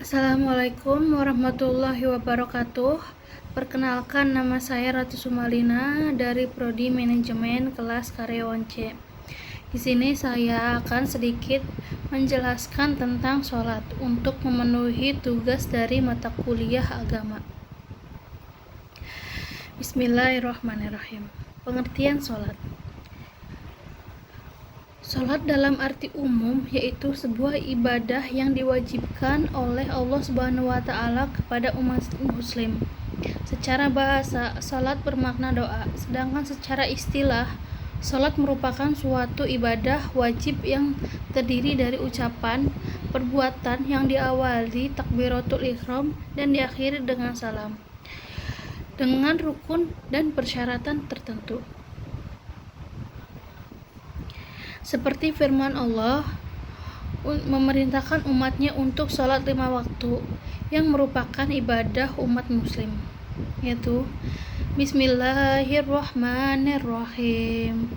Assalamualaikum warahmatullahi wabarakatuh. Perkenalkan, nama saya Ratu Sumalina dari Prodi Manajemen kelas karyawan C. Di sini saya akan sedikit menjelaskan tentang sholat untuk memenuhi tugas dari mata kuliah agama. Bismillahirrahmanirrahim. Pengertian sholat. Sholat dalam arti umum yaitu sebuah ibadah yang diwajibkan oleh Allah Subhanahu wa Ta'ala kepada umat muslim. Secara bahasa, sholat bermakna doa, sedangkan secara istilah, sholat merupakan suatu ibadah wajib yang terdiri dari ucapan, perbuatan yang diawali takbiratul ihram dan diakhiri dengan salam, dengan rukun dan persyaratan tertentu. Seperti firman Allah memerintahkan umatnya untuk sholat 5 waktu yang merupakan ibadah umat muslim, yaitu Bismillahirrahmanirrahim.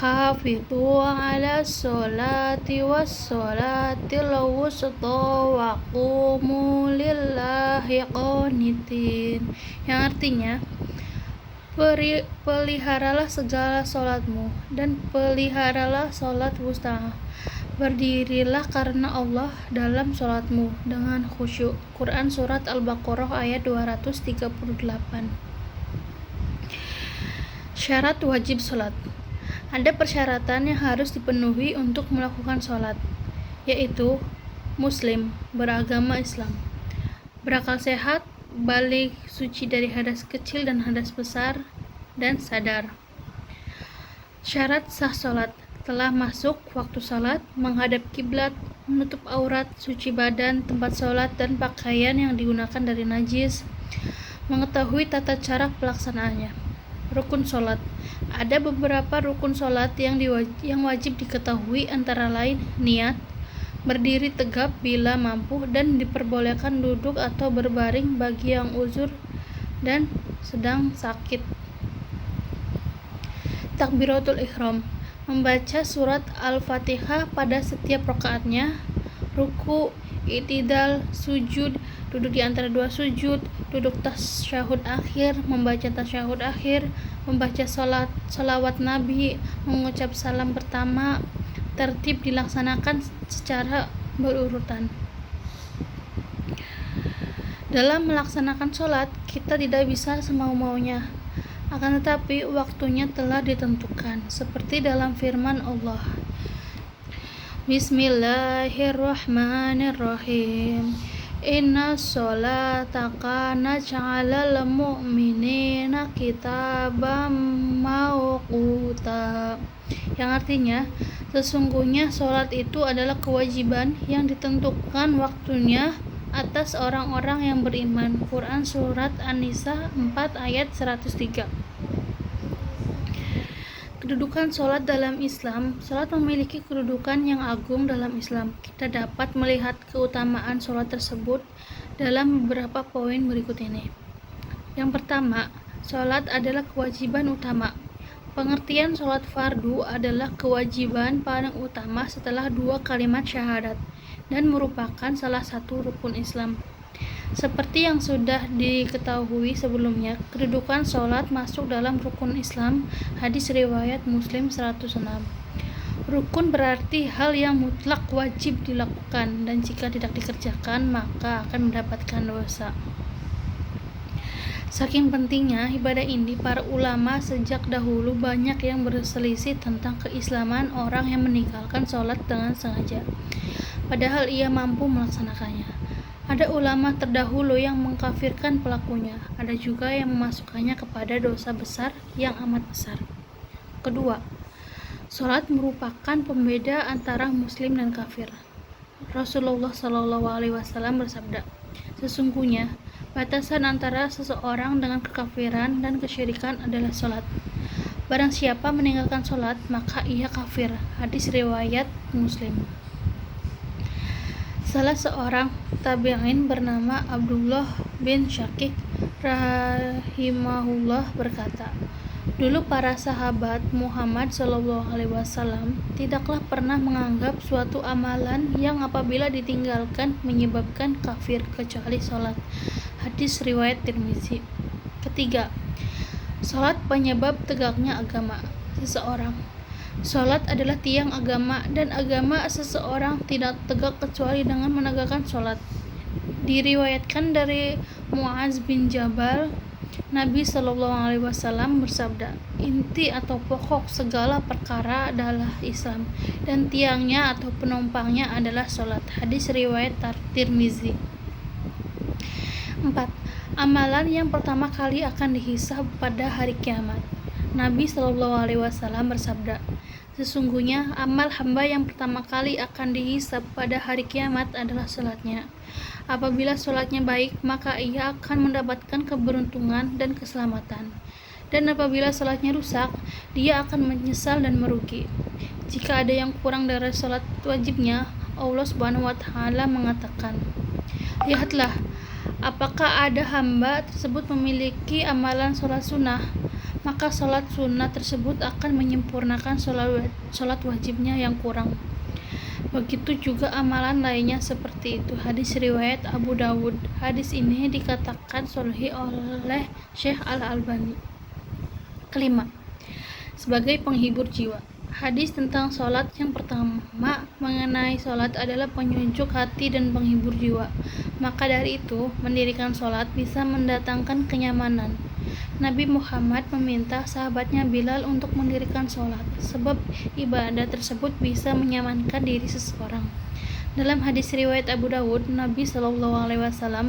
Hafidhu ala sholati wassolatil wusta wa qumu lillahi qanitin, yang artinya peliharalah segala sholatmu dan peliharalah sholat wusta. Berdirilah karena Allah dalam sholatmu dengan khusyuk. Quran Surat Al-Baqarah ayat 238. Syarat wajib sholat. Ada persyaratan yang harus dipenuhi untuk melakukan sholat, yaitu muslim, beragama Islam, berakal sehat, balik, suci dari hadas kecil dan hadas besar, dan sadar. Syarat sah sholat: telah masuk waktu sholat, menghadap kiblat, menutup aurat, suci badan, tempat sholat, dan pakaian yang digunakan dari najis, mengetahui tata cara pelaksanaannya. Rukun sholat. Ada beberapa rukun sholat yang wajib diketahui, antara lain niat, berdiri tegap bila mampu, dan diperbolehkan duduk atau berbaring bagi yang uzur dan sedang sakit. Takbiratul ihram. Membaca surat Al-Fatihah pada setiap rakaatnya. Ruku, i'tidal, sujud, duduk di antara dua sujud, duduk tasyahud akhir, membaca tasyahud akhir, membaca salawat Nabi, mengucap salam pertama. Tertib dilaksanakan secara berurutan. Dalam melaksanakan sholat, kita tidak bisa semau-maunya, akan tetapi waktunya telah ditentukan, seperti dalam firman Allah, Bismillahirrahmanirrahim. Inna sholata kanat 'alal mu'minina kitaban mawquta, yang artinya sesungguhnya sholat itu adalah kewajiban yang ditentukan waktunya atas orang-orang yang beriman. Quran Surat An-Nisa 4 ayat 103. Kedudukan sholat dalam Islam. Sholat memiliki kedudukan yang agung dalam Islam. Kita dapat melihat keutamaan sholat tersebut dalam beberapa poin berikut ini. Yang pertama, sholat adalah kewajiban utama. Pengertian sholat fardu adalah kewajiban paling utama setelah 2 kalimat syahadat dan merupakan salah satu rukun Islam. Seperti yang sudah diketahui sebelumnya, kedudukan sholat masuk dalam rukun Islam. Hadis riwayat Muslim 106. Rukun berarti hal yang mutlak wajib dilakukan, dan jika tidak dikerjakan maka akan mendapatkan dosa. Saking pentingnya ibadah ini, para ulama sejak dahulu banyak yang berselisih tentang keislaman orang yang meninggalkan sholat dengan sengaja, padahal ia mampu melaksanakannya. Ada ulama terdahulu yang mengkafirkan pelakunya, ada juga yang memasukkannya kepada dosa besar yang amat besar. Kedua, sholat merupakan pembeda antara muslim dan kafir. Rasulullah SAW bersabda, sesungguhnya batasan antara seseorang dengan kekafiran dan kesyirikan adalah sholat. Barang siapa meninggalkan sholat, maka ia kafir. Hadis riwayat Muslim. Salah seorang tabi'in bernama Abdullah bin Syakik rahimahullah berkata, Dulu para sahabat Muhammad SAW tidaklah pernah menganggap suatu amalan yang apabila ditinggalkan menyebabkan kafir kecuali sholat. Hadis riwayat Tirmizi. Ketiga, sholat penyebab tegaknya agama seseorang. Sholat adalah tiang agama dan agama seseorang tidak tegak kecuali dengan menegakkan sholat. Diriwayatkan dari Muaz bin Jabal, Nabi SAW bersabda, inti atau pokok segala perkara adalah Islam, dan tiangnya atau penopangnya adalah sholat. Hadis riwayat Tirmizi. 4. Amalan yang pertama kali akan dihisab pada hari kiamat. Nabi SAW bersabda, sesungguhnya amal hamba yang pertama kali akan dihisab pada hari kiamat adalah sholatnya. Apabila sholatnya baik, maka ia akan mendapatkan keberuntungan dan keselamatan. Dan apabila sholatnya rusak, dia akan menyesal dan merugi. Jika ada yang kurang dari sholat wajibnya, Allah SWT mengatakan, lihatlah, apakah ada hamba tersebut memiliki amalan sholat sunnah, maka sholat sunnah tersebut akan menyempurnakan sholat wajibnya yang kurang. Begitu juga amalan lainnya seperti itu. Hadis riwayat Abu Dawud. Hadis ini dikatakan sahih oleh Syekh Al-Albani. Kelima, sebagai penghibur jiwa. Hadis tentang sholat yang pertama mengenai sholat adalah penyujuk hati dan penghibur jiwa. Maka dari itu, mendirikan sholat bisa mendatangkan kenyamanan. Nabi Muhammad meminta sahabatnya Bilal untuk mendirikan sholat, sebab ibadah tersebut bisa menyamankan diri seseorang. Dalam hadis riwayat Abu Dawud, Nabi SAW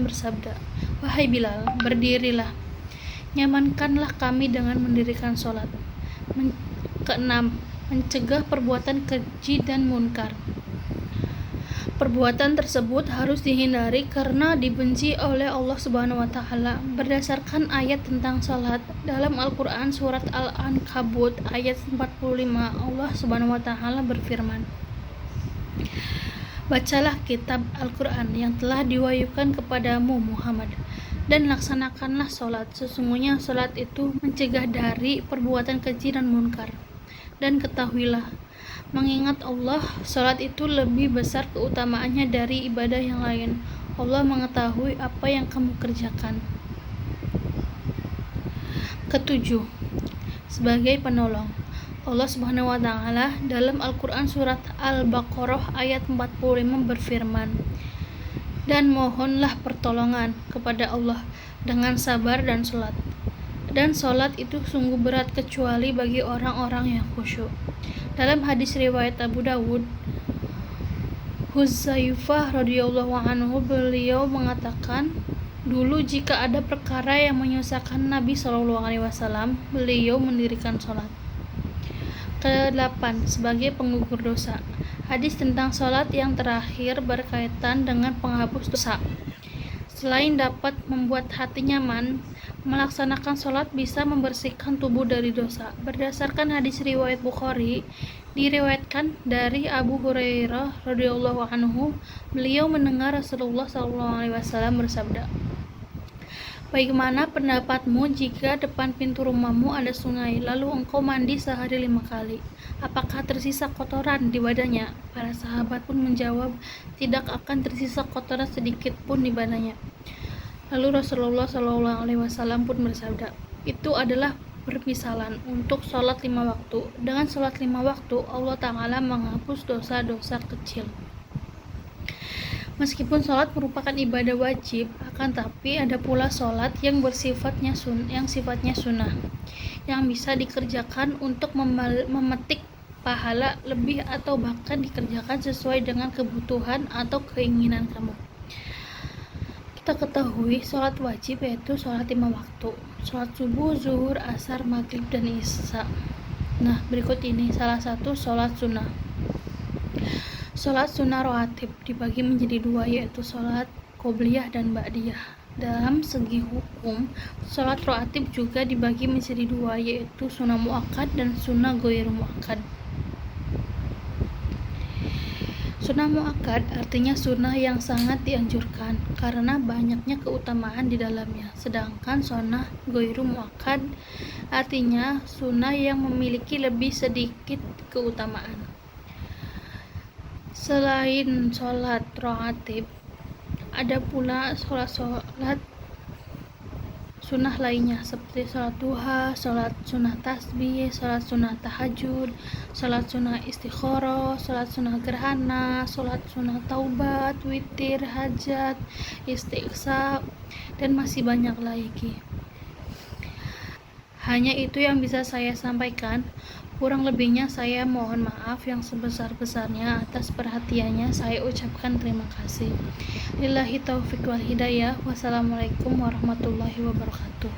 bersabda, wahai Bilal, berdirilah, nyamankanlah kami dengan mendirikan sholat. Keenam, mencegah perbuatan keji dan munkar. Perbuatan tersebut harus dihindari karena dibenci oleh Allah SWT. Berdasarkan ayat tentang salat dalam Al-Quran surat Al-Ankabut ayat 45, Allah SWT berfirman, bacalah kitab Al-Quran yang telah diwahyukan kepadamu Muhammad, dan laksanakanlah salat. Sesungguhnya salat itu mencegah dari perbuatan keji dan munkar. Dan ketahuilah, mengingat Allah, salat itu lebih besar keutamaannya dari ibadah yang lain. Allah mengetahui apa yang kamu kerjakan. Ketujuh, sebagai penolong. Allah SWT dalam Al-Quran surat Al-Baqarah ayat 45 berfirman, dan mohonlah pertolongan kepada Allah dengan sabar dan salat. Dan salat itu sungguh berat kecuali bagi orang-orang yang khusyuk. Dalam hadis riwayat Abu Dawud, Hudzaifah radhiyallahu anhu, beliau mengatakan, dulu jika ada perkara yang menyusahkan Nabi SAW, beliau mendirikan salat. Ke-8, sebagai penggugur dosa. Hadis tentang salat yang terakhir berkaitan dengan penghapus dosa. Selain dapat membuat hati nyaman, melaksanakan sholat bisa membersihkan tubuh dari dosa. Berdasarkan hadis riwayat Bukhari, diriwayatkan dari Abu Hurairah radhiyallahu anhu, beliau mendengar Rasulullah SAW bersabda, bagaimana pendapatmu jika depan pintu rumahmu ada sungai, lalu engkau mandi sehari 5 kali? Apakah tersisa kotoran di badannya? Para sahabat pun menjawab, tidak akan tersisa kotoran sedikit pun di badannya. Lalu Rasulullah SAW pun bersabda, itu adalah permisalan untuk sholat 5 waktu. Dengan sholat 5 waktu, Allah Ta'ala menghapus dosa-dosa kecil. Meskipun sholat merupakan ibadah wajib, akan tapi ada pula sholat yang sifatnya sunnah, yang bisa dikerjakan untuk memetik pahala lebih atau bahkan dikerjakan sesuai dengan kebutuhan atau keinginan kamu. Kita ketahui sholat wajib yaitu sholat 5 waktu, sholat subuh, zuhur, asar, maghrib, dan isya. Nah, berikut ini salah satu sholat sunnah. Sholat sunnah rawatib dibagi menjadi 2, yaitu sholat qobliyah dan ba'diyah. Dalam segi hukum, sholat rawatib juga dibagi menjadi 2, yaitu sunnah muakkad dan sunnah ghairu muakkad. Sunnah muakkad artinya sunnah yang sangat dianjurkan karena banyaknya keutamaan di dalamnya. Sedangkan sunnah ghairu muakkad artinya sunnah yang memiliki lebih sedikit keutamaan. Selain sholat rawatib, ada pula sholat sunnah lainnya seperti sholat duha, sholat sunnah tasbih, sholat sunnah tahajud, sholat sunnah istikharah, sholat sunnah gerhana, sholat sunnah taubat, witir, hajat, istighsa, dan masih banyak lagi. Hanya itu yang bisa saya sampaikan. Kurang lebihnya saya mohon maaf yang sebesar-besarnya atas perhatiannya. Saya ucapkan terima kasih. Lillahi taufiq wal hidayah. Wassalamualaikum warahmatullahi wabarakatuh.